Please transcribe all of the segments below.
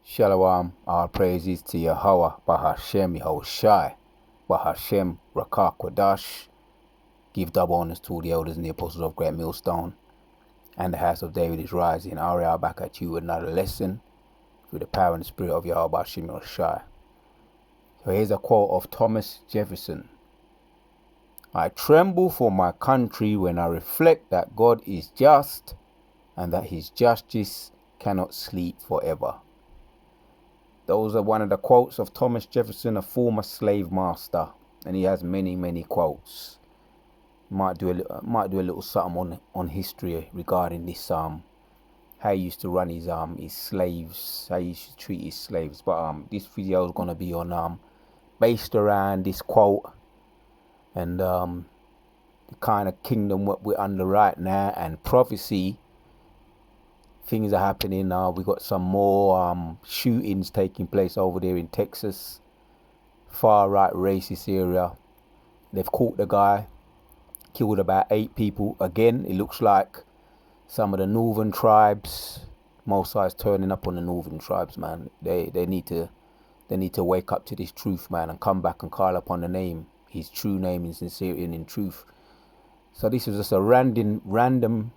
Shalom, all praises to Yahweh, Bahashem, Yahushai, Bahashem, Rakah, Kodash. Give double honors to all the elders and the apostles of Great Millstone. And the house of David is rising. I'll back at you with another lesson through the power and the spirit of Yahweh, Bahashem, Yahushai. So here's a quote of Thomas Jefferson. I tremble for my country when I reflect that God is just and that his justice cannot sleep forever. Those are one of the quotes of Thomas Jefferson, a former slave master, and he has many, many quotes. Might do a little something on history regarding this how he used to run his slaves, how he used to treat his slaves. But this video is gonna be on based around this quote and the kind of kingdom what we're under right now and prophecy. Things are happening now. We got some more shootings taking place over there in Texas, far right racist area. They've caught the guy, killed about 8 people. Again, it looks like some of the northern tribes. Mosai's turning up on the northern tribes, man. They need to wake up to this truth, man, and come back and call upon the name, his true name in sincerity and in truth. So this was just a random.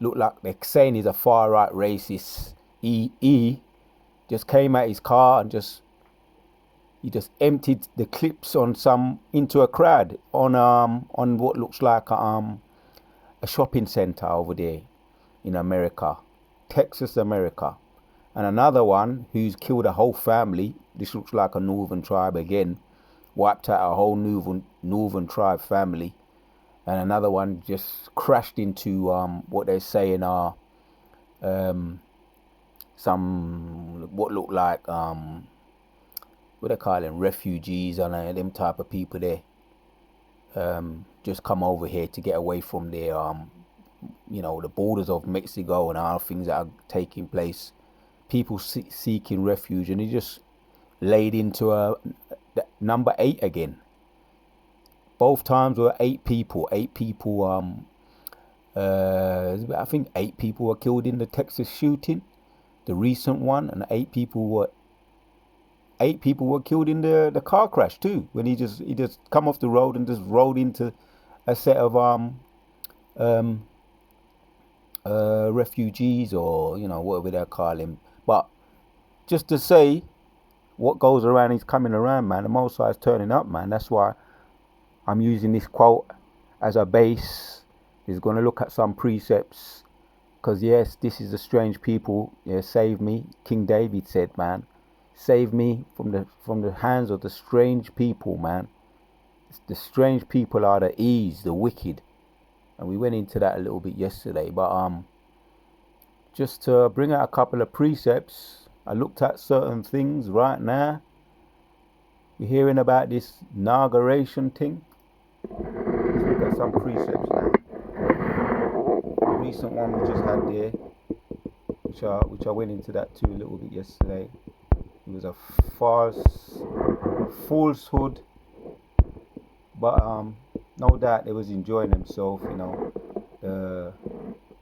Look like they're saying he's a far right racist. He just came out his car and he just emptied the clips into a crowd on what looks like a shopping center over there in America, Texas, America. And another one who's killed a whole family. This looks like a northern tribe again, wiped out a whole northern tribe family. And another one just crashed into what they're saying are some what look like what they call them, refugees and them type of people there. Just come over here to get away from their the borders of Mexico and all things that are taking place. People seeking refuge, and he just laid into number 8 again. Both times were 8 people. 8 people. I think 8 people were killed in the Texas shooting, the recent one, and 8 people were killed in the car crash too. When he just come off the road and just rode into a set of refugees, or whatever they call him. But just to say, what goes around is coming around, man. The Most High is turning up, man. That's why I'm using this quote as a base. He's going to look at some precepts. Because yes, this is a strange people. Yeah, save me. King David said, man, save me from the hands of the strange people, man. The strange people are the ease, the wicked. And we went into that a little bit yesterday. But just to bring out a couple of precepts, I looked at certain things right now. We're hearing about this inauguration thing. Let's look at some precepts now. The recent one we just had there, which I went into that too a little bit yesterday. It was a falsehood, but no doubt they was enjoying themselves. The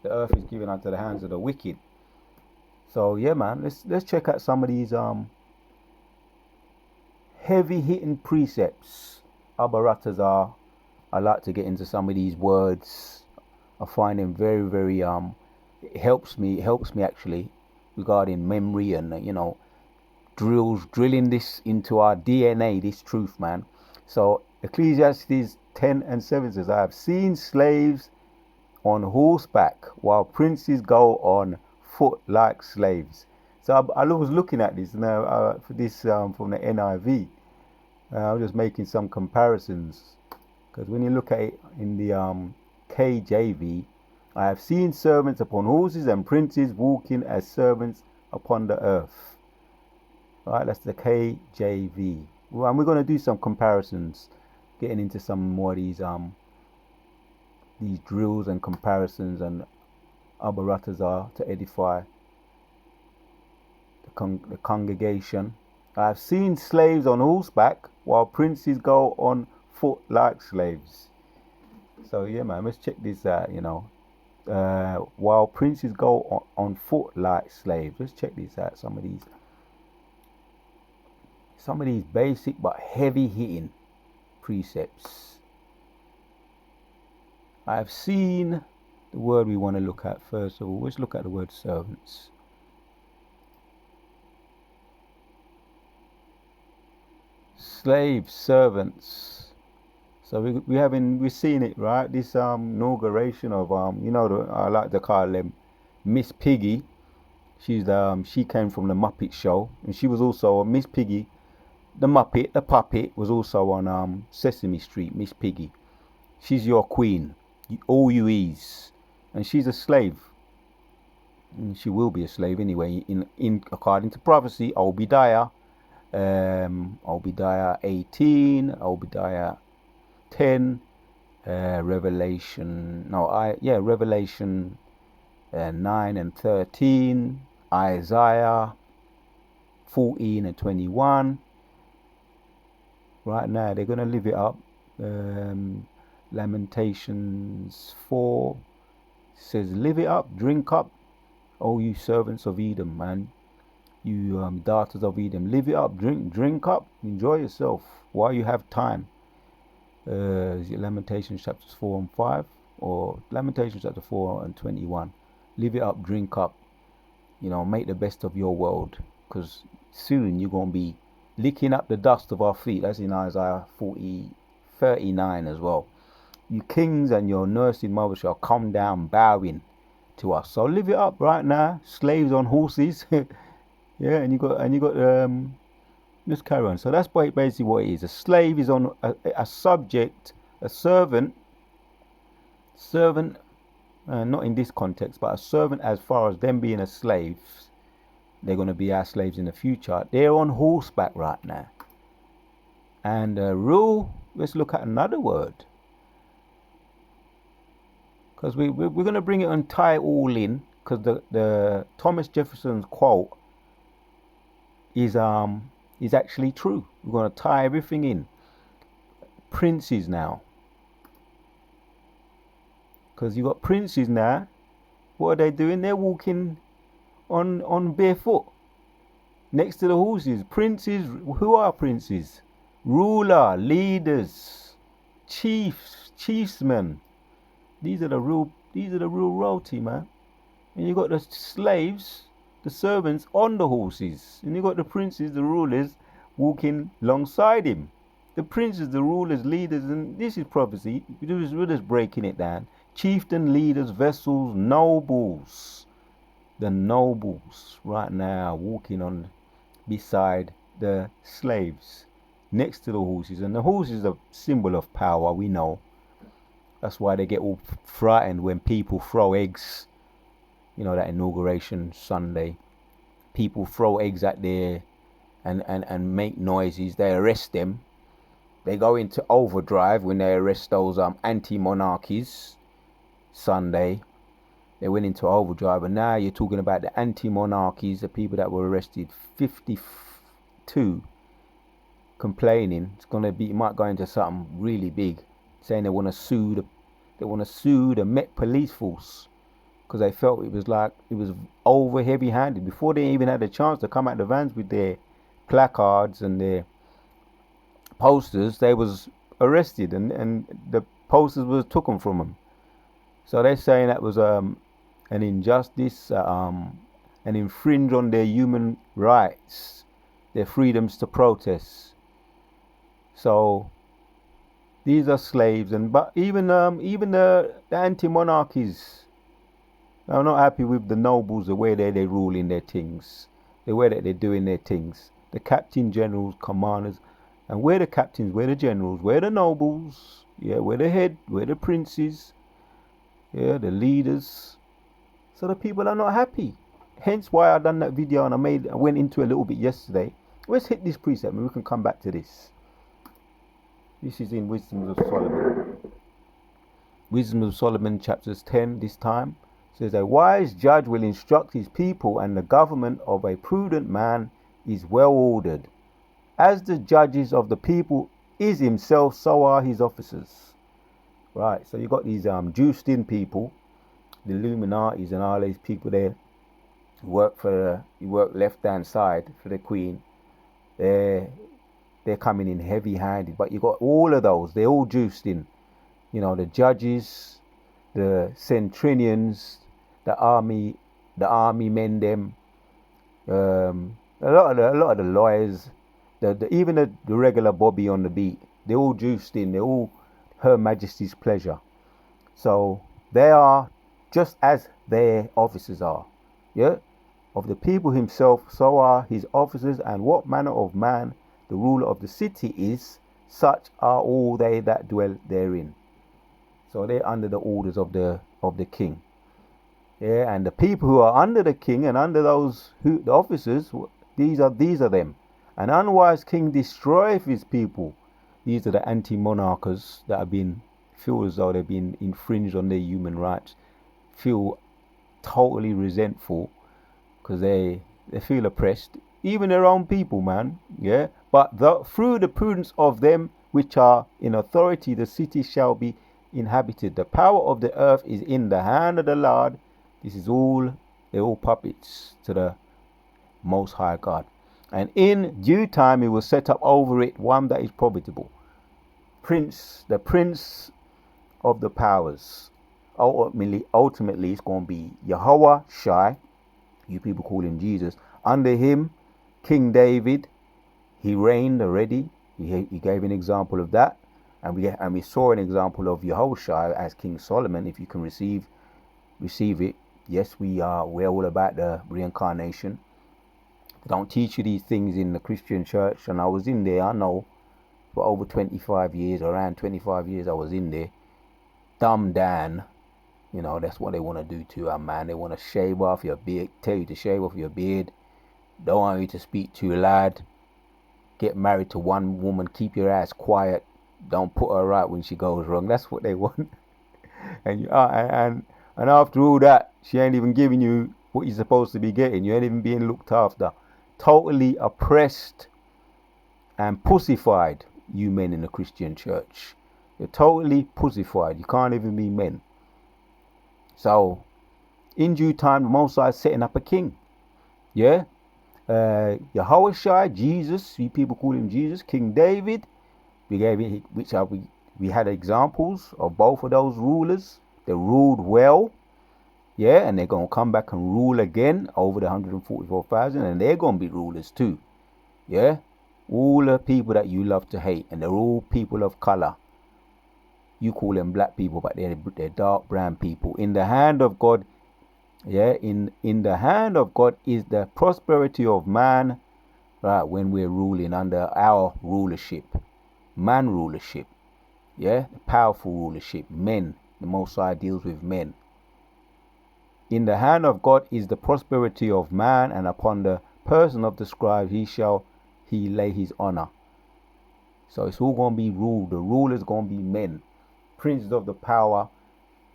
earth is given unto the hands of the wicked. So yeah, man, let's check out some of these heavy hitting precepts. Abaratazar. I like to get into some of these words. I find them very, very it helps me actually regarding memory and drilling this into our DNA, this truth, man. So Ecclesiastes 10:7 says, I have seen slaves on horseback while princes go on foot like slaves. So I was looking at this now for this from the NIV. I was just making some comparisons. Because when you look at it in the KJV, I have seen servants upon horses and princes walking as servants upon the earth. Right, that's the KJV. Well, and we're going to do some comparisons, getting into some more of these drills and comparisons and abaratazar to edify the congregation. I have seen slaves on horseback while princes go on foot like slaves. So yeah, man, let's check this out. While princes go on foot like slaves. Let's check this out. Some of these some of these basic but heavy hitting precepts. I've seen the word we want to look at first of all. Let's look at the word servants. Slaves, servants. So we're seeing it, right? This inauguration of I like to call them Miss Piggy. She came from the Muppet Show, and she was also Miss Piggy. The Muppet, the puppet, was also on Sesame Street. Miss Piggy. She's your queen, all you is, and she's a slave. And she will be a slave anyway. In according to prophecy, Obadiah 18, Obadiah 10, Revelation 9 and 13, Isaiah 14 and 21. Right now they're going to live it up. Lamentations 4 says, live it up, drink up, oh you servants of Edom, man. You daughters of Edom, live it up, drink up, enjoy yourself while you have time. Is it Lamentations chapters 4 and 5, or Lamentations chapter 4 and 21? Live it up, drink up, make the best of your world, because soon you're going to be licking up the dust of our feet. That's in Isaiah 39 as well. You kings and your nursing mother shall come down bowing to us. So live it up right now. Slaves on horses. Yeah, and you got let's carry on. So that's basically what it is. A slave is on a subject, a servant, not in this context, but a servant as far as them being a slave. They're going to be our slaves in the future. They're on horseback right now. And rule, let's look at another word. Because we're going to bring it and tie it all in. Because the Thomas Jefferson's quote is actually true. We're going to tie everything in. Princes now. Because you got princes now. What are they doing? They're walking on barefoot next to the horses. Princes. Who are princes? Ruler, leaders, chiefsmen. These are the real royalty, man. And you got the slaves, the servants on the horses, and you got the princes, the rulers, walking alongside him. The princes, the rulers, leaders, and this is prophecy. We're just breaking it down. Chieftain, leaders, vessels, nobles. The nobles right now walking on beside the slaves, next to the horses. And the horses are a symbol of power, we know. That's why they get all frightened when people throw eggs. That inauguration Sunday. People throw eggs at there and make noises. They arrest them. They go into overdrive when they arrest those anti-monarchies Sunday. They went into overdrive, and now you're talking about the anti-monarchies, the people that were arrested. 52 complaining. It might go into something really big, saying they want to sue the Met Police Force because they felt it was over heavy-handed. Before they even had a chance to come out the vans with their placards and their posters, they was arrested, and the posters was taken from them. So they're saying that was an injustice, and infringe on their human rights, their freedoms to protest. So these are slaves, but even the anti-monarchies are not happy with the nobles, the way they ruling their things, the way that they're doing their things. The captain generals, commanders, and we're the captains, we're the generals, we're the nobles, we're the head, we're the princes, the leaders. So the people are not happy. Hence why I done that video, and I went into a little bit yesterday. Let's hit this precept and we can come back to this. This is in Wisdom of Solomon. Wisdom of Solomon chapters 10 this time. Says, a wise judge will instruct his people, and the government of a prudent man is well ordered. As the judges of the people is himself, so are his officers. Right, so you got these juiced in people, the Illuminatis and all these people there who work left hand side for the queen. They're they're coming in heavy-handed. But you got all of those, they're all juiced in. You know, the judges, the centurions, the army men, them, a lot of the lawyers, even the regular Bobby on the beat, they're all juiced in. They're all Her Majesty's pleasure. So they are just as their officers are. Yeah? Of the people himself, so are his officers, and what manner of man the ruler of the city is, such are all they that dwell therein. So they're under the orders of the king. Yeah, and the people who are under the king and under the officers, these are them. An unwise king destroyeth his people. These are the anti-monarchs that have been feel as though they've been infringed on their human rights, feel totally resentful because they feel oppressed, even their own people, man. Yeah, but through the prudence of them which are in authority, the city shall be inhabited. The power of the earth is in the hand of the Lord. This is all, they're all puppets to the Most High God. And in due time he will set up over it one that is profitable. The prince of the powers. Ultimately it's going to be Yahweh Shai. You people call him Jesus. Under him, King David, he reigned already. He gave an example of that. And we saw an example of Yehoshua as King Solomon. If you can receive it. Yes, we're all about the reincarnation. They don't teach you these things in the Christian church. And I was in there, I know, for over 25 years, around 25 years I was in there. Dumbed down. You know, that's what they want to do to a man. They want to shave off your beard, tell you to shave off your beard. Don't want you to speak too loud. Get married to one woman, keep your ass quiet. Don't put her right when she goes wrong. That's what they want. And after all that, she ain't even giving you what you're supposed to be getting. You ain't even being looked after. Totally oppressed and pussified, you men in the Christian church. You're totally pussified. You can't even be men. So, in due time, the Most High is setting up a king. Yeah? Yahushua, Jesus, you people call him Jesus, King David. We had examples of both of those rulers. They ruled well. Yeah, and they're going to come back and rule again over the 144,000, and they're going to be rulers too. Yeah? All the people that you love to hate, and they're all people of color. You call them black people, but they're dark brown people. In the hand of God, yeah, in the hand of God is the prosperity of man, right, when we're ruling under our rulership. Man rulership. Yeah, the powerful rulership. Men. The Most High deals with men. In the hand of God is the prosperity of man, and upon the person of the scribe he lay his honor. So it's all going to be ruled. The rulers going to be men. Princes of the power,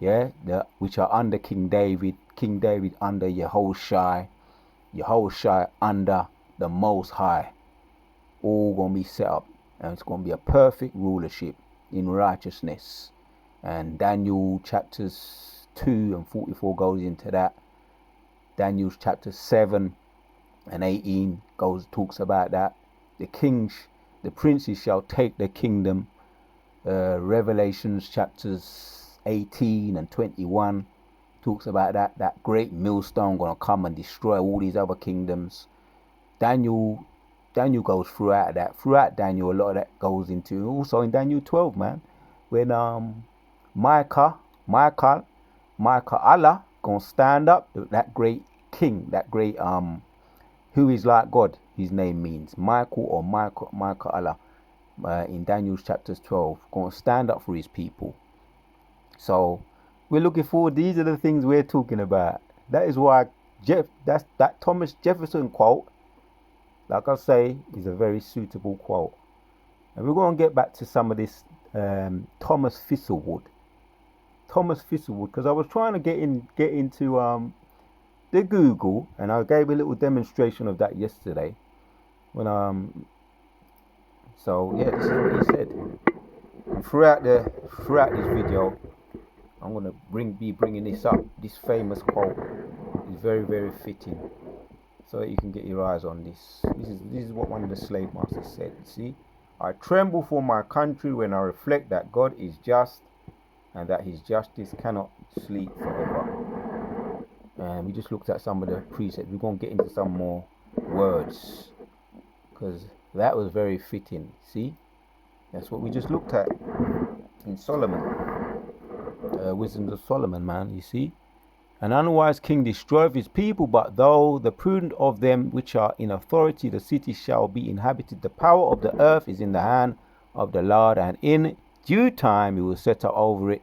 yeah, which are under King David. King David under Yehoshua. Yehoshua under the Most High. All going to be set up. And it's going to be a perfect rulership in righteousness. And Daniel chapters 2 and 44 goes into that. Daniel chapter 7 and 18 talks about that. The princes shall take the kingdom. Revelations chapters 18 and 21 talks about that great millstone going to come and destroy all these other kingdoms. Daniel goes throughout Daniel, a lot of that goes into also in Daniel 12, man, when Micah Allah gonna stand up, that great king, that great who is like God, his name means Michael or Micah Allah, in Daniel chapters 12, gonna stand up for his people. So we're looking forward. These are the things we're talking about. That is why that Thomas Jefferson quote, like I say, is a very suitable quote. And we're going to get back to some of this Thomas Thistlewood, because I was trying to get into the Google, and I gave a little demonstration of that yesterday. So yeah, this is what he said. And throughout this video, I'm going to be bringing this up. This famous quote is very, very fitting, so that you can get your eyes on this. This is what one of the slave masters said. See, I tremble for my country when I reflect that God is just and that his justice cannot sleep forever. And we just looked at some of the precepts. We're going to get into some more words because that was very fitting. See, that's what we just looked at in Solomon. Wisdoms of Solomon, man, you see. An unwise king destroyeth his people, but though the prudent of them which are in authority, the city shall be inhabited. The power of the earth is in the hand of the Lord, and in due time he will set up over it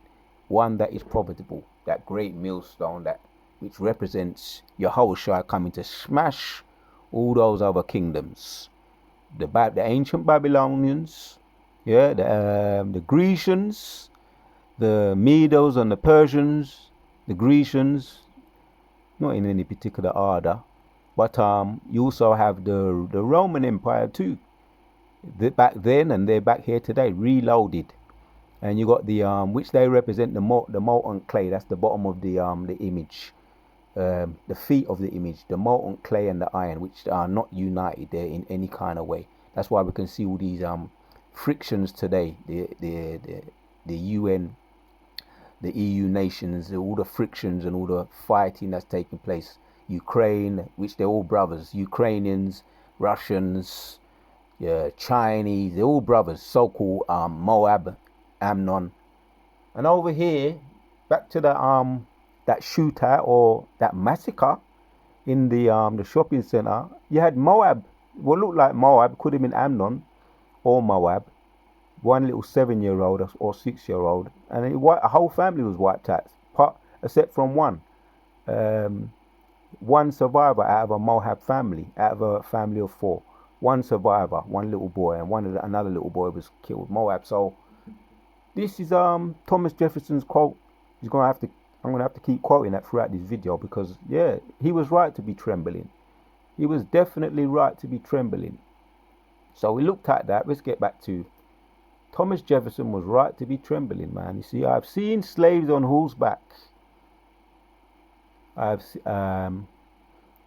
one that is profitable. That great millstone, that which represents Yahushua coming to smash all those other kingdoms. The ancient Babylonians, the Grecians, the Medos and the Persians, the Grecians, not in any particular order, but you also have the Roman Empire too. Back then, and they're back here today, reloaded. And you got the which they represent the molten clay. That's the bottom of the image, the feet of the image, the molten clay and the iron, which are not united there in any kind of way. That's why we can see all these frictions today. The UN, the EU nations, all the frictions and all the fighting that's taking place. Ukraine, which they're all brothers. Ukrainians, Russians, Chinese, they're all brothers. So-called Moab, Ammon, and over here, back to the that shootout or that massacre in the shopping center. You had Moab. What looked like Moab could have been Ammon or Moab. One little 7-year-old or 6-year-old, and a whole family was wiped out, except from one. One survivor out of a Moab family, out of a family of 4. One survivor, one little boy, and another little boy was killed. Moab. So this is Thomas Jefferson's quote. I'm gonna have to keep quoting that throughout this video because he was right to be trembling. He was definitely right to be trembling. So we looked at that. Let's get back to Thomas Jefferson was right to be trembling, man. You see, I've seen slaves on horseback. I've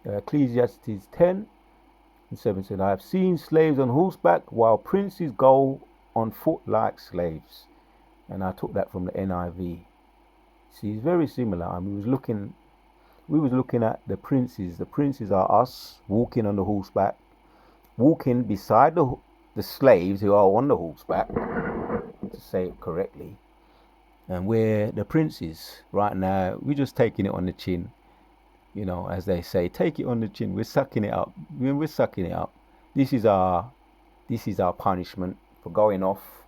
Ecclesiastes 10:7 I have seen slaves on horseback while princes go on foot like slaves. And I took that from the NIV. See, it's very similar. I mean, we was looking at the princes. The princes are us walking on the horseback, walking beside the slaves who are on the horseback, to say it correctly. And we're the princes right now. We're just taking it on the chin. As they say, take it on the chin. We're sucking it up. We're sucking it up. This is our punishment for going off.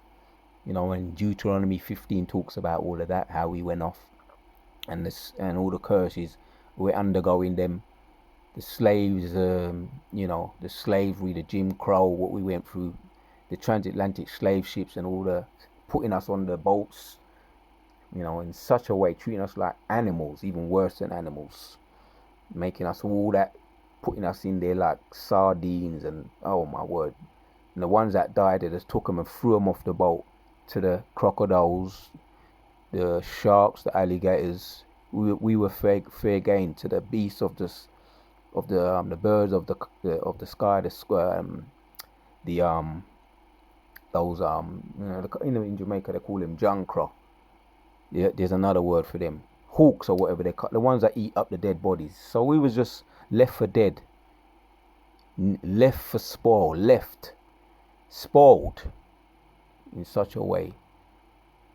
When Deuteronomy 15 talks about all of that, how we went off, and all the curses we're undergoing them. The slaves, the slavery, the Jim Crow, what we went through, the transatlantic slave ships, and all the putting us on the boats, in such a way, treating us like animals, even worse than animals, making us all that, putting us in there like sardines, and oh my word. And the ones that died, they just took them and threw them off the boat to the crocodiles, the sharks, the alligators. We were fair game to the beasts of the birds of the sky, in Jamaica they call them jankra. Yeah, there's another word for them, hawks or whatever they call the ones that eat up the dead bodies. So we was just left for dead, left for spoiled in such a way.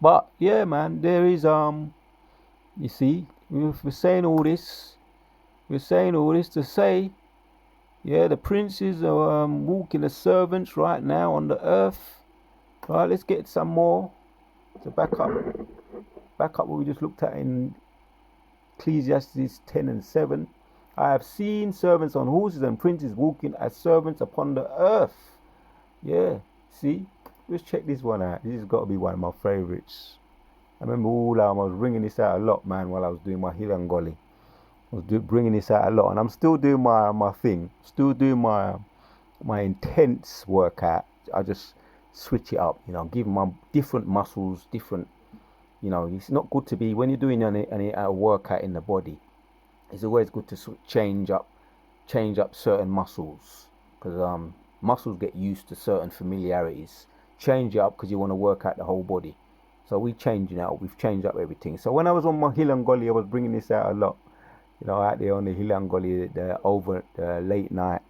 But yeah, man, there is you see, we're saying all this to say, the princes are walking as servants right now on the earth. Right, let's get some more to back up what we just looked at in Ecclesiastes 10:7. I have seen servants on horses and princes walking as servants upon the earth. Yeah, see, let's check this one out. This has got to be one of my favorites. I remember I was bringing this out a lot, man, while I was doing my Hirangoli. I was bringing this out a lot, and I'm still doing my thing, still doing my intense workout. I just switch it up, give my different muscles, different, it's not good to be, when you're doing a workout in the body, it's always good to change up certain muscles, because muscles get used to certain familiarities, change it up because you want to work out the whole body. So we've changed up everything. So when I was on my hill and gully, I was bringing this out a lot. Out there on the hill and gully, over the late night,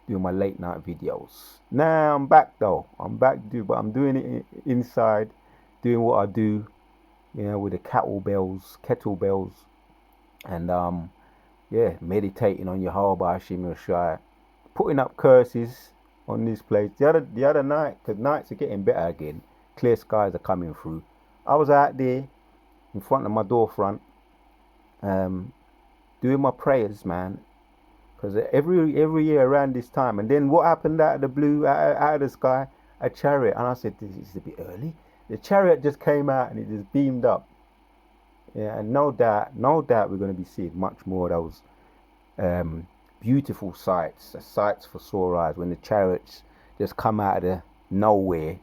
doing my late night videos. Now I'm back though. But I'm doing it inside, doing what I do, with the kettlebells, and meditating on Yahweh Hashem Shai, putting up curses on this place. The other night, because nights are getting better again, clear skies are coming through. I was out there in front of my door front, doing my prayers, man. Because every year around this time, and then what happened out of the blue, out of the sky, a chariot, and I said, this is a bit early. The chariot just came out and it just beamed up. Yeah, and no doubt we're going to be seeing much more of those beautiful sights for sore eyes, when the chariots just come out of the nowhere.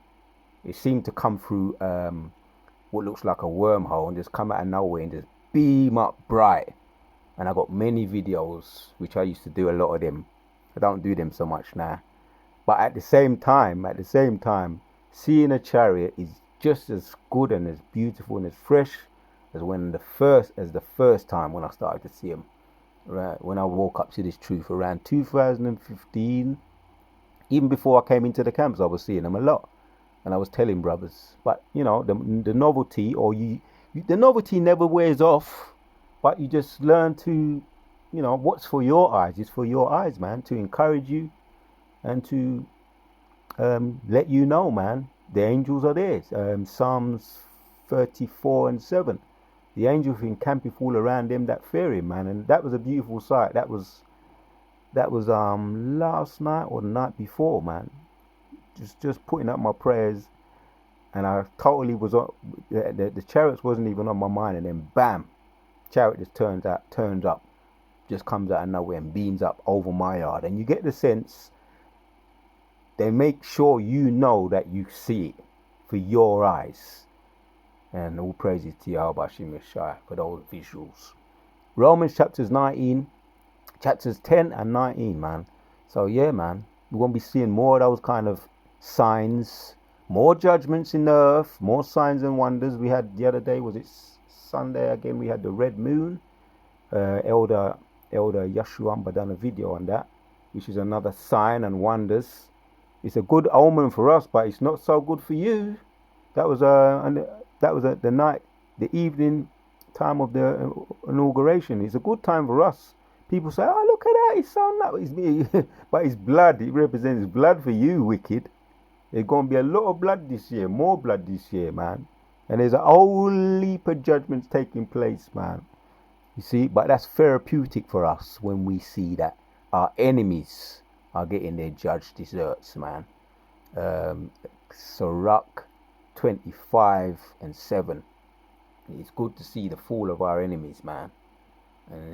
It seemed to come through what looks like a wormhole and just come out of nowhere and just beam up bright. And I got many videos, which I used to do a lot of them. I don't do them so much now. But at the same time, seeing a chariot is just as good and as beautiful and as fresh as the first time when I started to see them. Right, when I woke up to this truth around 2015, even before I came into the camps, I was seeing them a lot, and I was telling brothers. But the novelty, the novelty never wears off. But you just learn to, what's for your eyes is for your eyes, man. To encourage you, and to let you know, man, the angels are there. Psalms 34:7. The angels encampeth all around them that fear him, man. And that was a beautiful sight. That was last night or the night before, man. Just putting up my prayers, and I totally was on. The chariots wasn't even on my mind, and then bam, chariot just turns up, just comes out of nowhere and beams up over my yard. And you get the sense they make sure you know that you see it for your eyes. And all praises to Yahweh Hashem Shai for those visuals. Romans chapters 10 and 19, man. So yeah, man, we're going to be seeing more of those kind of signs, more judgments in the earth, more signs and wonders. We had the other day, was it Sunday again, we had the red moon. Elder Yeshua done a video on that, which is another sign and wonders. It's a good omen for us, but it's not so good for you. That was the night, the evening time of the inauguration. It's a good time for us. People say, "Oh, look at that! It's so nice." But it's blood. It represents blood for you, wicked. There's gonna be a lot of blood this year, more blood this year, man. And there's a whole heap of judgments taking place, man. You see, but that's therapeutic for us when we see that our enemies are getting their judged deserts, man. Sirach 25:7. It's good to see the fall of our enemies, man,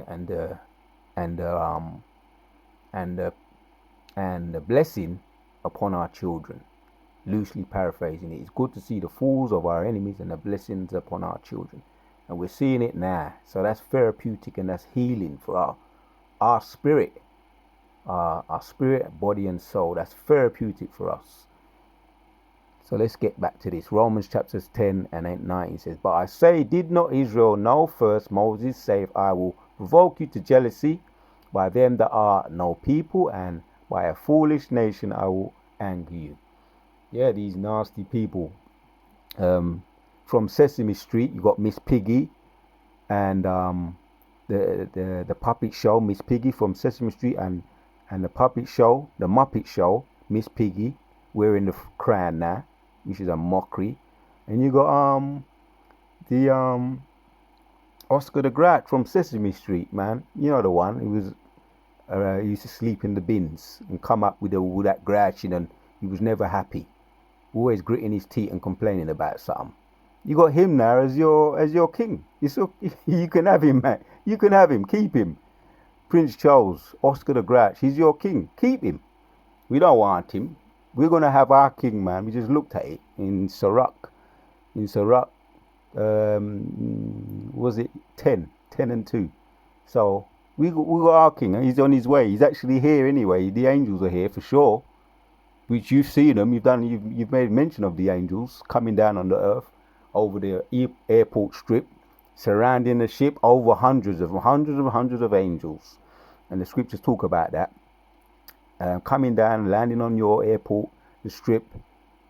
and the blessing upon our children. Loosely paraphrasing it, it's good to see the falls of our enemies and the blessings upon our children, and we're seeing it now. So that's therapeutic and that's healing for our spirit, our spirit, body, and soul. That's therapeutic for us. So let's get back to this. Romans chapters 10 and 19 says, "But I say, did not Israel know first? Moses saith, I will provoke you to jealousy by them that are no people, and by a foolish nation I will anger you." Yeah, these nasty people. From Sesame Street, you got Miss Piggy and the puppet show, Miss Piggy from Sesame Street, and the puppet show, the Muppet Show, Miss Piggy wearing the crown now, which is a mockery. And you got the Oscar the Grouch from Sesame Street, man. You know the one. He used to sleep in the bins and come up with all that grouching, and he was never happy, always gritting his teeth and complaining about something. You got him now as your king. You can have him, man. You can have him. Keep him. Prince Charles, Oscar the Grouch. He's your king. Keep him. We don't want him. We're gonna have our king, man. We just looked at it in Sirach. Was it 10:2? So we got our king, and he's on his way. He's actually here anyway. The angels are here for sure. which you've seen them. You've made mention of the angels coming down on the earth over the airport strip, surrounding the ship. Over hundreds of angels, and the scriptures talk about that. Coming down, landing on your airport, the strip,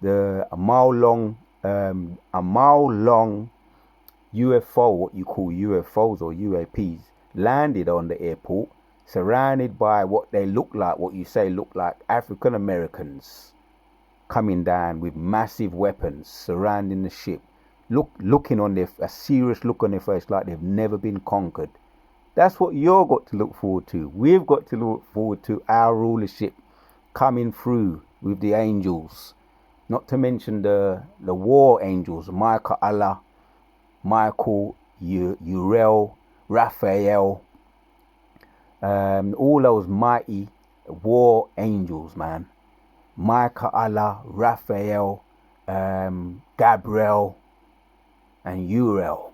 a mile long UFO, what you call UFOs or UAPs, landed on the airport, surrounded by what they look like, what you say look like African Americans, coming down with massive weapons, surrounding the ship, looking on a serious look on their face, like they've never been conquered. That's what you've got to look forward to. We've got to look forward to our rulership coming through with the angels. Not to mention the war angels, Michael, Uriel, Raphael, all those mighty war angels, man. Michael, Raphael, Gabriel, and Uriel.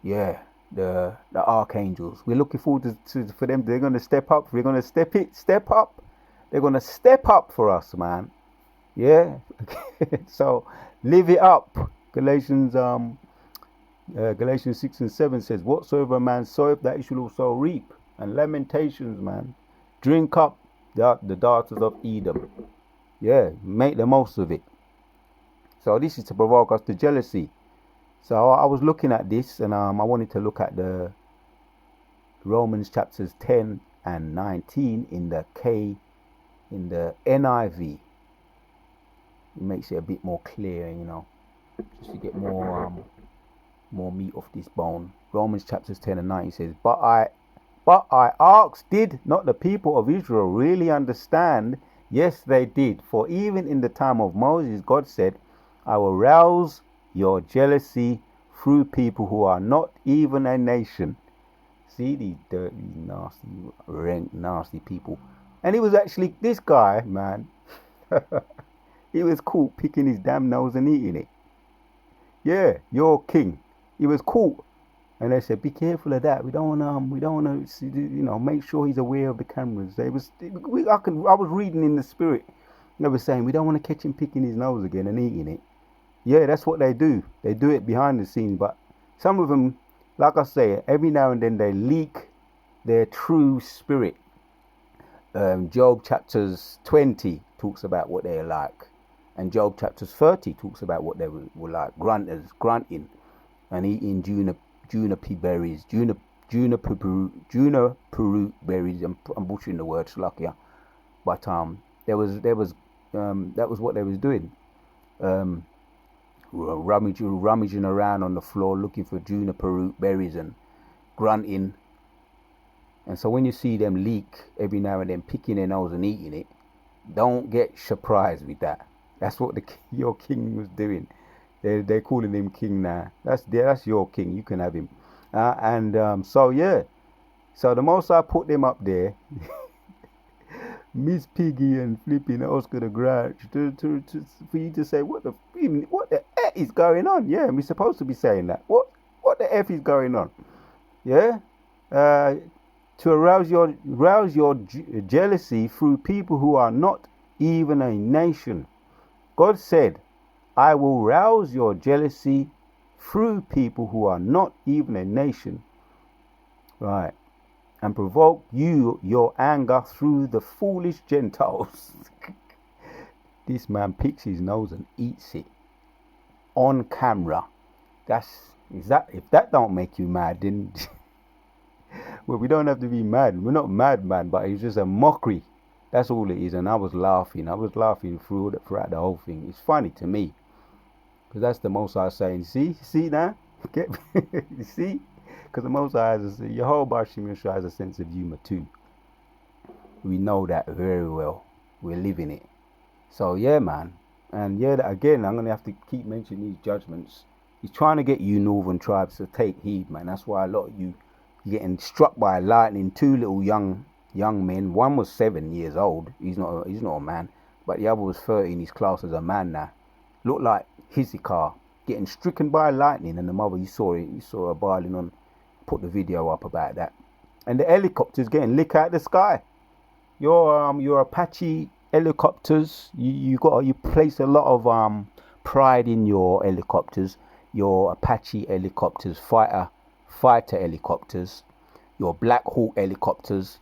Yeah. The archangels. We're looking forward for them. They're going to step up. We're going to step up. They're going to step up for us, man. Yeah. So live it up. Galatians 6 and 7 says, whatsoever a man soweth, that he shall also reap. And Lamentations, man, drink up the daughters of Edom. Yeah, make the most of it. So this is to provoke us to jealousy. So I was looking at this, and I wanted to look at the Romans chapters 10 and 19 in the NIV. It makes it a bit more clear, just to get more meat off this bone. Romans chapters 10 and 19 says, But I asked, did not the people of Israel really understand? Yes, they did. For even in the time of Moses, God said, I will rouse your jealousy through people who are not even a nation. See these dirty, nasty, rank, nasty people. And it was actually this guy, man. He was caught picking his damn nose and eating it. Yeah, your king. He was caught, and they said, "Be careful of that. We don't want to, make sure he's aware of the cameras." I was reading in the spirit. They were saying we don't want to catch him picking his nose again and eating it. Yeah, that's what they do. They do it behind the scenes, but some of them, like I say, every now and then they leak their true spirit. Job chapters 20 talks about what they're like, and Job chapters 30 talks about what they were like, grunting and eating juniper berries, juniper berries. I'm butchering the word, slakia, but that was what they was doing. Rummaging around on the floor looking for juniper root berries and grunting. And so when you see them leak every now and then, picking their nose and eating it, don't get surprised with that. That's what your king was doing. They're calling him king now. That's your king. You can have him. So the most I put them up there, Miss Piggy and flipping Oscar the Grouch, for you to say what the F is going on? Yeah, we're supposed to be saying that. What the F is going on? Yeah, to rouse your jealousy through people who are not even a nation. God said, "I will rouse your jealousy through people who are not even a nation." Right. And provoke your anger through the foolish Gentiles. This man picks his nose and eats it on camera. If that don't make you mad, then well, we don't have to be mad. We're not mad, man, but it's just a mockery. That's all it is. And I was laughing throughout the whole thing. It's funny to me, because that's the most I saying. See now, you see. Because the Most High Yehovah Shemeshah has a sense of humor too. We know that very well. We're living it. So yeah, man. And yeah, again, I'm going to have to keep mentioning these judgments. He's trying to get you northern tribes to take heed, man. That's why a lot of you're getting struck by lightning. Two little young men. One was 7 years old. He's not a man. But the other was 13. He's classed as a man now. Looked like Hezekiah getting stricken by lightning. And the mother, you saw her bawling on. Put the video up about that. And the helicopter's getting licked out of the sky. Your Apache helicopters, you place a lot of pride in your helicopters, your Apache helicopters, fighter helicopters, your Black Hawk helicopters.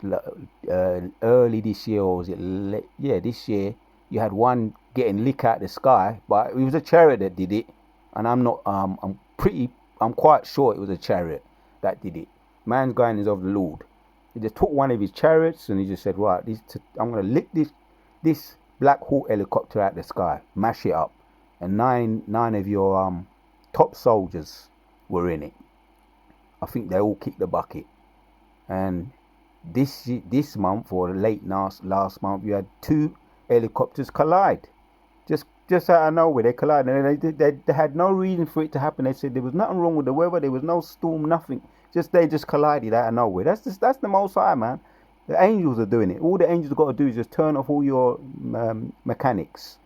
Early this year, or was it yeah, this year, you had one getting licked out the sky, but it was a chariot that did it. And I'm quite sure it was a chariot that did it. Man's going is of the Lord. He just took one of his chariots and he just said, right, I'm gonna lick this Black Hawk helicopter out the sky, mash it up, and nine of your top soldiers were in it. I think they all kicked the bucket. And this month, or late last month, you had two helicopters collide. Just out of nowhere, they collided. And they had no reason for it to happen. They said there was nothing wrong with the weather. There was no storm, nothing. They just collided out of nowhere. That's the Most High, man. The angels are doing it. All the angels got to do is just turn off all your mechanics,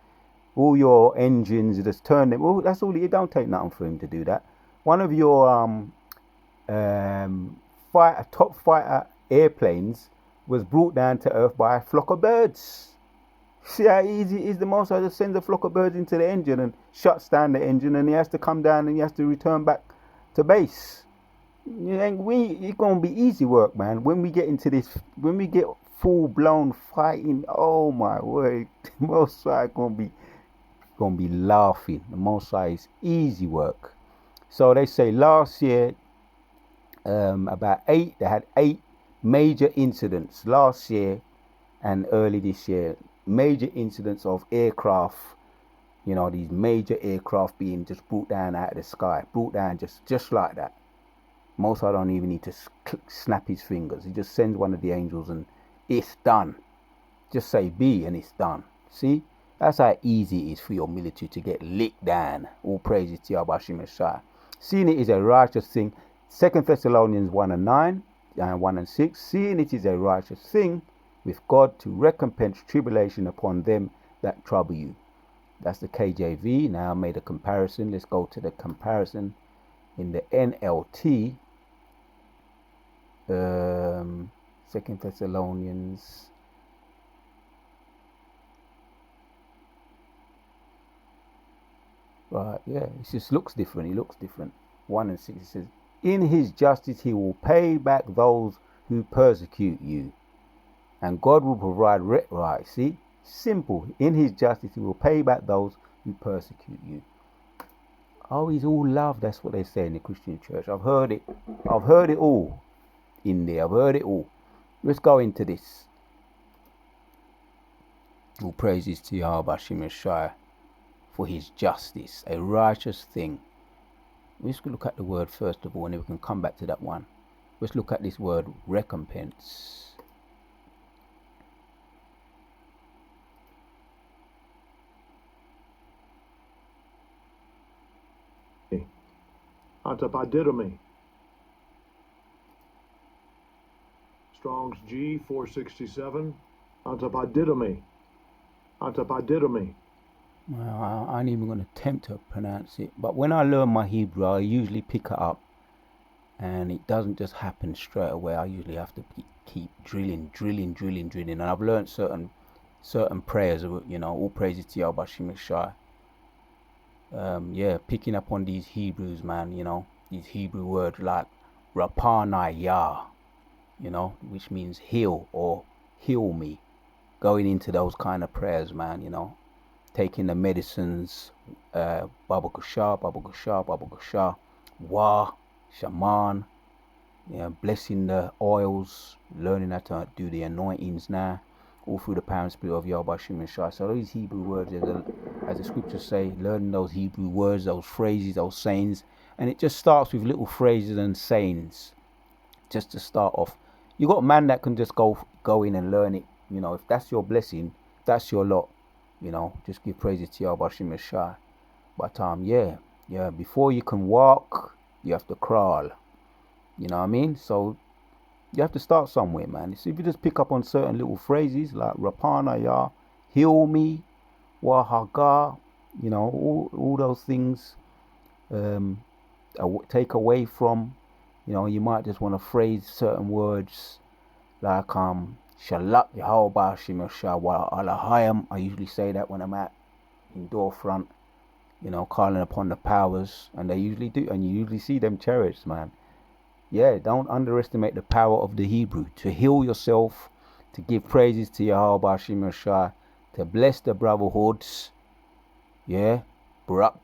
all your engines. Just turn them. Well, that's all. It don't take nothing for him to do that. One of your top fighter airplanes was brought down to earth by a flock of birds. See how easy it is. The Most High just sends a flock of birds into the engine and shuts down the engine, and he has to come down and he has to return back to base. It's gonna be easy work, man. When we get into this, when we get full blown fighting, oh my word, the Most High gonna be laughing. The Most High is easy work. So they say last year, they had 8 major incidents last year and early this year. Major incidents of aircraft, these major aircraft being just brought down out of the sky, brought down just like that. Most I don't even need to snap his fingers. He just sends one of the angels and it's done. Just say be and it's done. See, that's how easy it is for your military to get licked down. All praises to Yahweh Shai. Seeing it is a righteous thing. 2 Thessalonians 1:9 and 1:6. Seeing it is a righteous thing with God to recompense tribulation upon them that trouble you. That's the KJV. Now I made a comparison. Let's go to the comparison in the NLT. 2 Thessalonians. Right, yeah, it just looks different. It looks different. 1:6, it says, in his justice he will pay back those who persecute you. And God will provide right. See, simple. In his justice, he will pay back those who persecute you. Oh, he's all love. That's what they say in the Christian church. I've heard it. I've heard it all in there. I've heard it all. Let's go into this. All praises to Yahweh Shai for his justice, a righteous thing. Let's look at the word first of all, and then we can come back to that one. Let's look at this word recompense. Antipodidomi. Strong's G 467. Antipodidomi. Antipodidomi. Well, I ain't even going to attempt to pronounce it. But when I learn my Hebrew, I usually pick it up. And it doesn't just happen straight away. I usually have to keep drilling. And I've learned certain prayers, all praises to Yahweh Shai. Picking up on these Hebrews, man, these Hebrew words like Rapanayah, which means heal or heal me. Going into those kind of prayers, man, taking the medicines, Baba Gashah, Wa, Shaman, blessing the oils, learning how to do the anointings now, all through the power and spirit of Yahweh Shai. So these Hebrew words, as the scriptures say, learning those Hebrew words, those phrases, those sayings, and it just starts with little phrases and sayings, just to start off. You got a man that can just go in and learn it. If that's your blessing, that's your lot. Just give praises to Yahweh Shai. But before you can walk, you have to crawl. You know what I mean? So you have to start somewhere, man. So if you just pick up on certain little phrases like Rapanayah, heal me, Wahaga, all those things, take away from, you might just want to phrase certain words like Shalak Yahweh Shim Shawa Alahayam. I usually say that when I'm at in door front, calling upon the powers, and they usually do, and you usually see them chariots, man. Yeah, don't underestimate the power of the Hebrew to heal yourself, to give praises to Yahweh Shim Shah, to bless the brotherhoods. Yeah, Barak,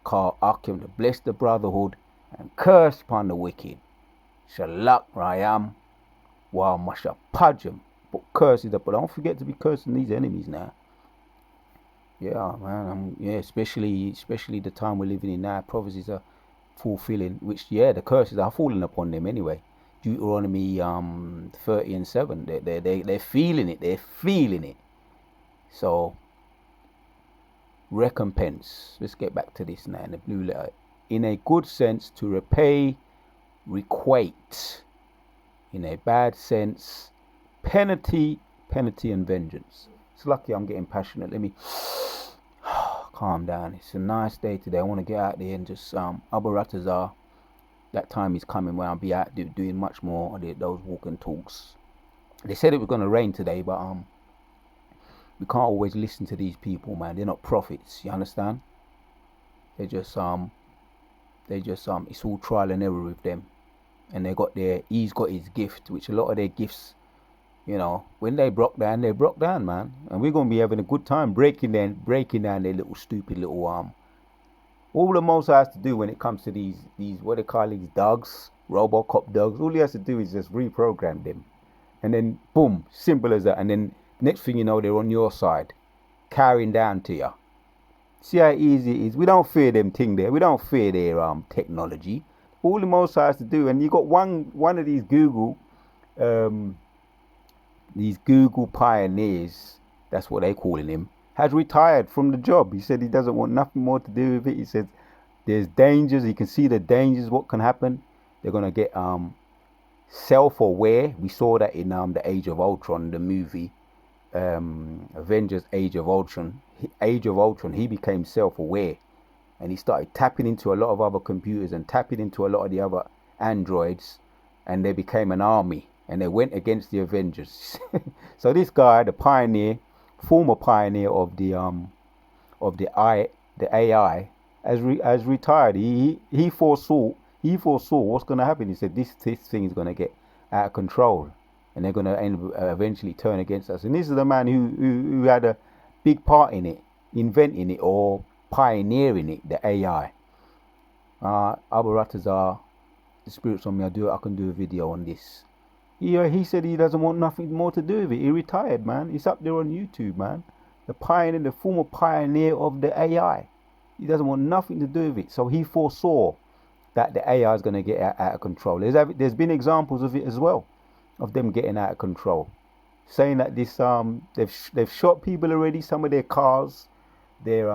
Kar Akim, to bless the brotherhood and curse upon the wicked. Shalak Rayam, Wa Masha Pajam. But curses, but don't forget to be cursing these enemies now. Yeah, man. Especially the time we're living in now. Prophecies are fulfilling, which the curses are falling upon them anyway. Deuteronomy 30:7. They're feeling it. They're feeling it. So recompense. Let's get back to this now in the blue letter. In a good sense, to repay, requite. In a bad sense, penalty and vengeance. It's lucky I'm getting passionate. Let me calm down. It's a nice day today. I want to get out there and just Abaratazar. That time is coming where I'll be out doing much more of those walk and talks. They said it was going to rain today, but we can't always listen to these people, man. They're not prophets. You understand? They just it's all trial and error with them, and he's got his gift, which a lot of their gifts. When they broke down, man. And we're going to be having a good time breaking down their little stupid little All the Most has to do when it comes to these what they call these dogs, Robocop dogs, all he has to do is just reprogram them. And then, boom, simple as that. And then next thing you know, they're on your side, carrying down to you. See how easy it is? We don't fear them thing there. We don't fear their technology. All the Most has to do, and you got one of these Google pioneers, that's what they're calling him, has retired from the job. He said he doesn't want nothing more to do with it. He said there's dangers. He can see the dangers, what can happen. They're going to get self-aware. We saw that in the Age of Ultron, the movie, Avengers Age of Ultron. He became self-aware, and he started tapping into a lot of other computers and tapping into a lot of the other androids, and they became an army. And they went against the Avengers. So this guy, the former pioneer of the AI, has retired. He foresaw what's going to happen. He said this thing is going to get out of control, and they're going to eventually turn against us. And this is the man who had a big part in it, inventing it or pioneering it, the AI. Abaratazar, the spirits on me. I can do a video on this. He said he doesn't want nothing more to do with it. He retired, man. It's up there on YouTube, man. The former pioneer of the AI. He doesn't want nothing to do with it. So he foresaw that the AI is going to get out of control. There's been examples of it as well, of them getting out of control. Saying that this they've shot people already. Some of their cars, their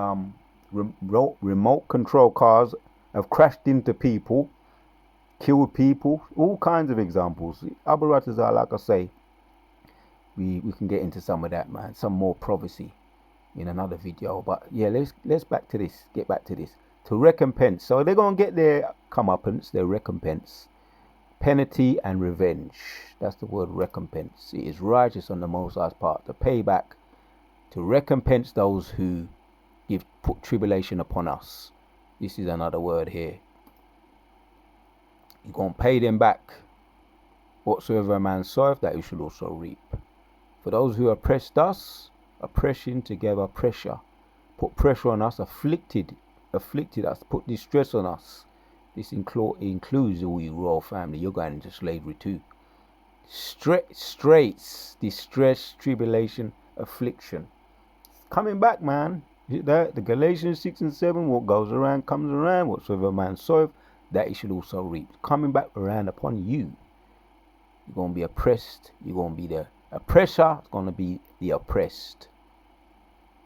remote control cars, have crashed into people. Killed people, all kinds of examples. Abaratazar, like I say, we can get into some of that, man. Some more prophecy in another video. But yeah, let's get back to this. To recompense. So they're gonna get their comeuppance, their recompense, penalty and revenge. That's the word recompense. It is righteous on the Most High's part to pay back, to recompense those who put tribulation upon us. This is another word here. You're going to pay them back. Whatsoever a man soweth, that he should also reap. For those who oppressed us, oppression together, pressure. Put pressure on us, afflicted us, put distress on us. This includes all you royal family. You're going into slavery too. Straits, distress, tribulation, affliction. Coming back, man. The Galatians 6 and 7, what goes around comes around. Whatsoever a man soweth, that he should also reap. Coming back around upon you. You're going to be oppressed. You're going to be the oppressor. It's going to be the oppressed.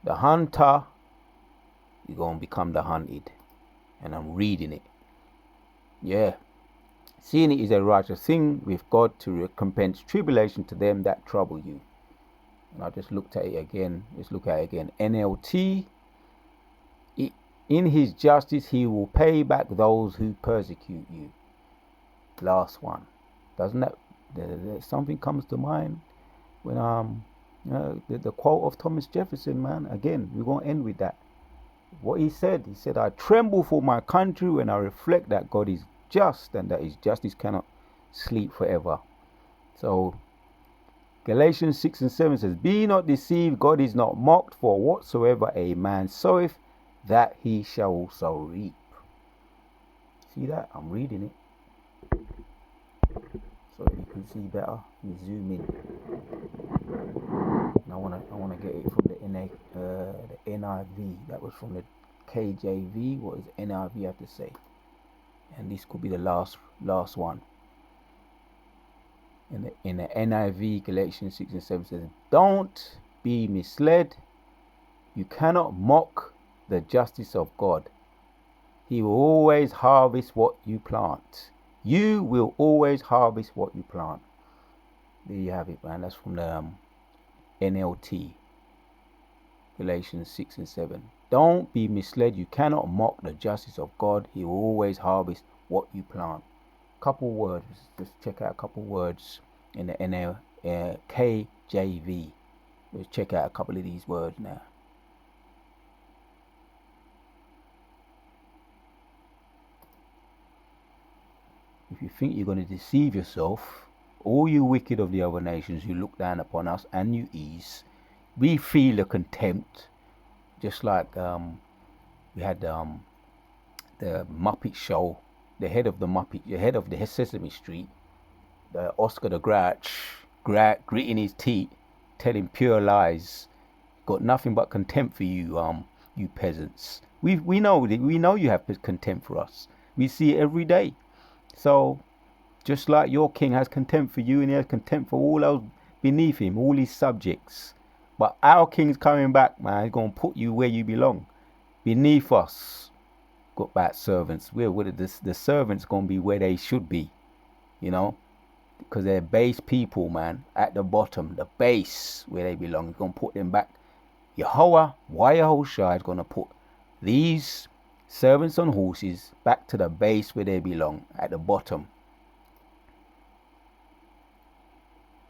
The hunter. You're going to become the hunted. And I'm reading it. Yeah. Seeing it is a righteous thing with God to recompense tribulation to them that trouble you. And I just looked at it again. Let's look at it again. NLT. In his justice, he will pay back those who persecute you. Last one. Doesn't that, something comes to mind? When the quote of Thomas Jefferson, man. Again, we're gonna end with that. What he said, I tremble for my country when I reflect that God is just and that his justice cannot sleep forever. So Galatians 6 and 7 says, be not deceived, God is not mocked, for whatsoever a man soweth, that he shall also reap. See that? I'm reading it. So you can see better. You zoom in. And I wanna get it from the NIV. That was from the KJV. What does NIV have to say? And this could be the last one. In the NIV, Galatians 6 and 7 says, don't be misled. You cannot mock the justice of God. He will always harvest what you plant. You will always harvest what you plant. There you have it, man. That's from the NLT. Galatians 6 and 7. Don't be misled. You cannot mock the justice of God. He will always harvest what you plant. Couple words. Just check out a couple words in the KJV. Let's check out a couple of these words now. If you think you're going to deceive yourself, all you wicked of the other nations who look down upon us and you ease, we feel the contempt, just like we had the Muppet Show, the head of the Sesame Street, the Oscar the Grouch, gritting his teeth, telling pure lies. Got nothing but contempt for you, you peasants. We know you have contempt for us. We see it every day. So, just like your king has contempt for you, and he has contempt for all those beneath him, all his subjects. But our king's coming back, man. He's going to put you where you belong. Beneath us, got bad servants. The servants going to be where they should be, because they're base people, man. At the bottom, the base where they belong. He's going to put them back. Yahushua is going to put these servants on horses back to the base where they belong, at the bottom.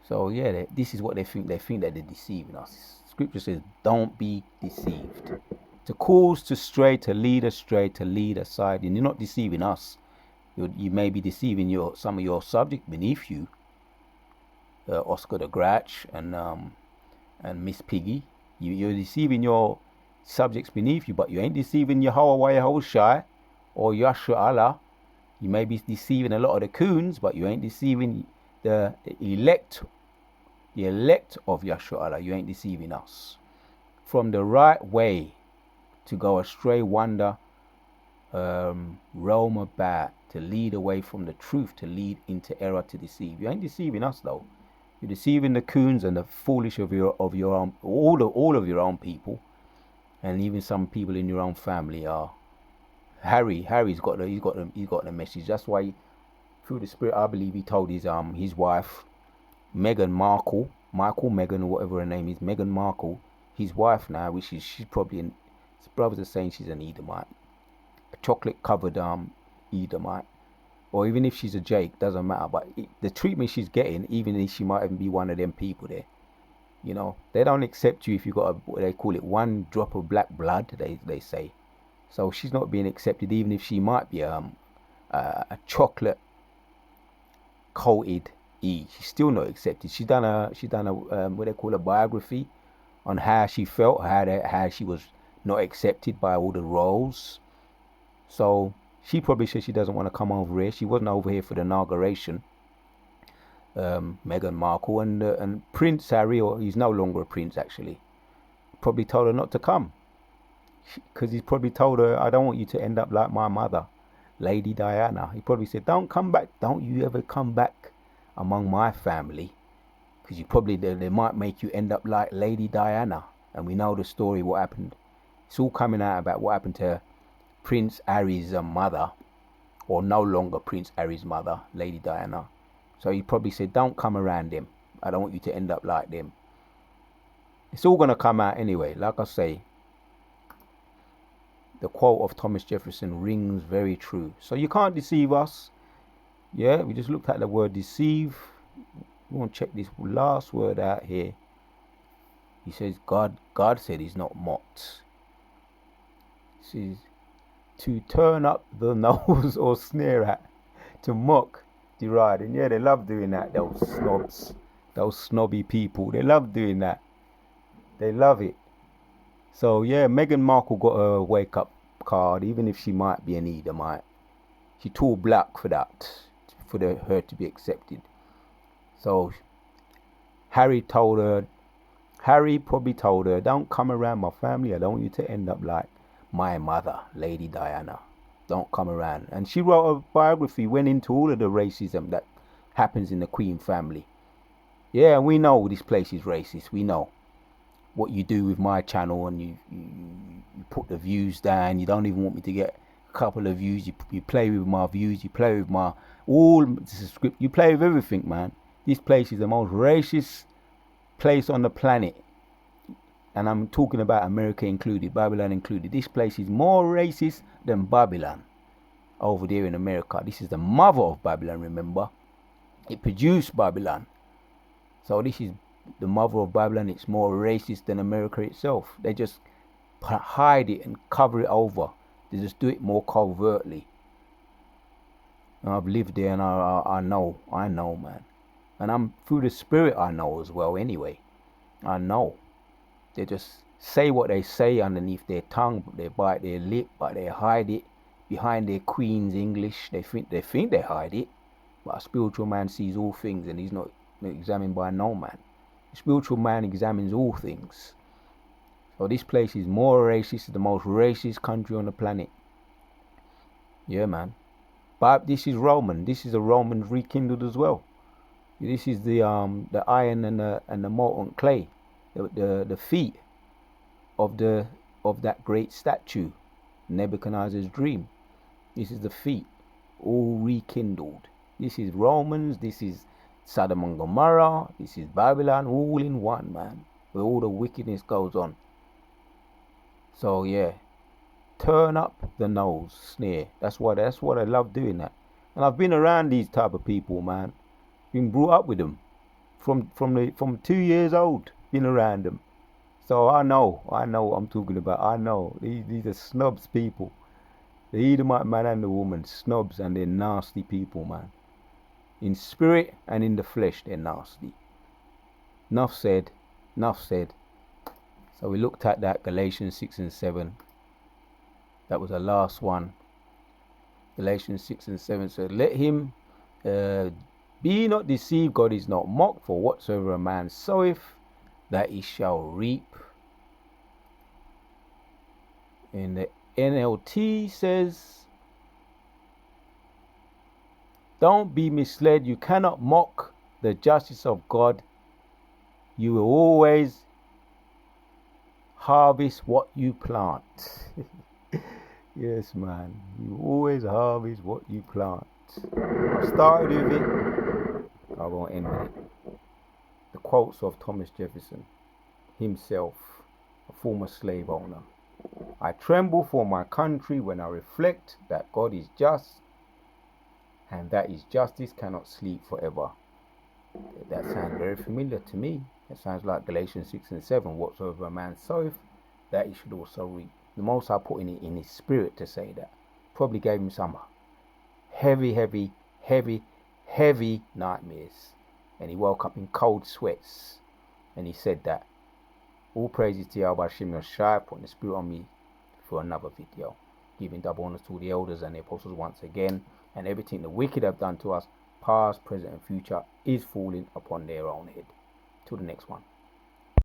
So yeah, this is what they think. They think that they're deceiving us. Scripture says, don't be deceived. To cause to stray, to lead astray, to lead aside. And you're not deceiving us. You may be deceiving some of your subjects beneath you. Oscar the Grouch and Miss Piggy. You're deceiving your subjects beneath you, but you ain't deceiving Yahushua or Yashua Allah. You may be deceiving a lot of the coons, but you ain't deceiving the elect of Yashua Allah. You ain't deceiving us. From the right way to go astray, wander, roam about, to lead away from the truth, to lead into error, to deceive. You ain't deceiving us though. You're deceiving the coons and the foolish of your own, all of your own people. And even some people in your own family are. Harry's got the message. That's why, through the Spirit, I believe he told his wife, Meghan Markle, Meghan, or whatever her name is, Meghan Markle, his wife now, which is she's probably his brothers are saying she's an Edomite, a chocolate covered Edomite, or even if she's a Jake, doesn't matter. But the treatment she's getting, even if she might even be one of them people there. They don't accept you if you got what they call it, one drop of black blood, they say. So she's not being accepted, even if she might be a chocolate coated E. She's still not accepted. She's done a what they call a biography on how she felt, how she was not accepted by all the roles. So she probably said she doesn't want to come over here. She wasn't over here for the inauguration. Meghan Markle and Prince Harry, or he's no longer a prince actually, probably told her not to come, because he's probably told her, I don't want you to end up like my mother, Lady Diana. He probably said, don't come back, don't you ever come back among my family, because they might make you end up like Lady Diana. And we know the story, what happened. It's all coming out about what happened to Prince Harry's mother, or no longer Prince Harry's mother, Lady Diana. So he probably said, don't come around them. I don't want you to end up like them. It's all going to come out anyway. Like I say, the quote of Thomas Jefferson rings very true. So you can't deceive us. Yeah, we just looked at the word deceive. You want to check this last word out here. He says God said he's not mocked. He says to turn up the nose or sneer at, to mock, deride. And yeah, they love doing that, those snobs, those snobby people. They love doing that. They love it. So yeah, Meghan Markle got a wake up card, even if she might be an Edomite. She too black for that, for her to be accepted. So Harry probably told her, don't come around my family. I don't want you to end up like my mother, Lady Diana. Don't come around. And she wrote a biography, went into all of the racism that happens in the Queen family. Yeah, we know this place is racist. We know what you do with my channel, and you put the views down. You don't even want me to get a couple of views. You play with my views. You play with my script. You play with everything, man. This place is the most racist place on the planet. And I'm talking about America included, Babylon included. This place is more racist than Babylon over there in America. This is the mother of Babylon, remember? It produced Babylon. So this is the mother of Babylon. It's more racist than America itself. They just hide it and cover it over. They just do it more covertly. And I've lived there, and I know, man. And I'm through the spirit, I know as well anyway. I know. They just say what they say underneath their tongue, but they bite their lip, but they hide it behind their Queen's English. They think they hide it, but a spiritual man sees all things, and he's not examined by no man. The spiritual man examines all things. So this place is more racist. It's the most racist country on the planet. Yeah, man. But this is Roman. This is a Roman rekindled as well. This is the iron and the molten clay. The feet of that great statue, Nebuchadnezzar's dream. This is the feet, all rekindled. This is Romans, this is Sodom and Gomorrah, this is Babylon, all in one, man, where all the wickedness goes on. So yeah, turn up the nose, sneer. That's what I love doing that. And I've been around these type of people, man. Been brought up with them from 2 years old. Been around them, so I know what I'm talking about. I know these are snobs people. The Edomite man and the woman, snobs, and they're nasty people, man. In spirit and in the flesh, they're nasty. Enough said. So we looked at that, Galatians 6 and 7. That was the last one. Galatians 6 and 7 said, let him be not deceived, God is not mocked, for whatsoever a man soweth, that he shall reap. And the NLT says, don't be misled. You cannot mock the justice of God. You will always harvest what you plant. Yes, man. You always harvest what you plant. I started with it. I'm going to end with it. The quotes of Thomas Jefferson, himself, a former slave owner. I tremble for my country when I reflect that God is just, and that his justice cannot sleep forever. That sounds very familiar to me. It sounds like Galatians 6 and 7. Whatsoever a man soweth, that he should also reap. The Most High put it in his spirit to say that. Probably gave him some heavy nightmares. And he woke up in cold sweats. And he said that. All praises to Yahweh Hashem Yoshai, putting the spirit on me for another video. Giving double honors to the elders and the apostles once again. And everything the wicked have done to us, past, present, and future, is falling upon their own head. Till the next one.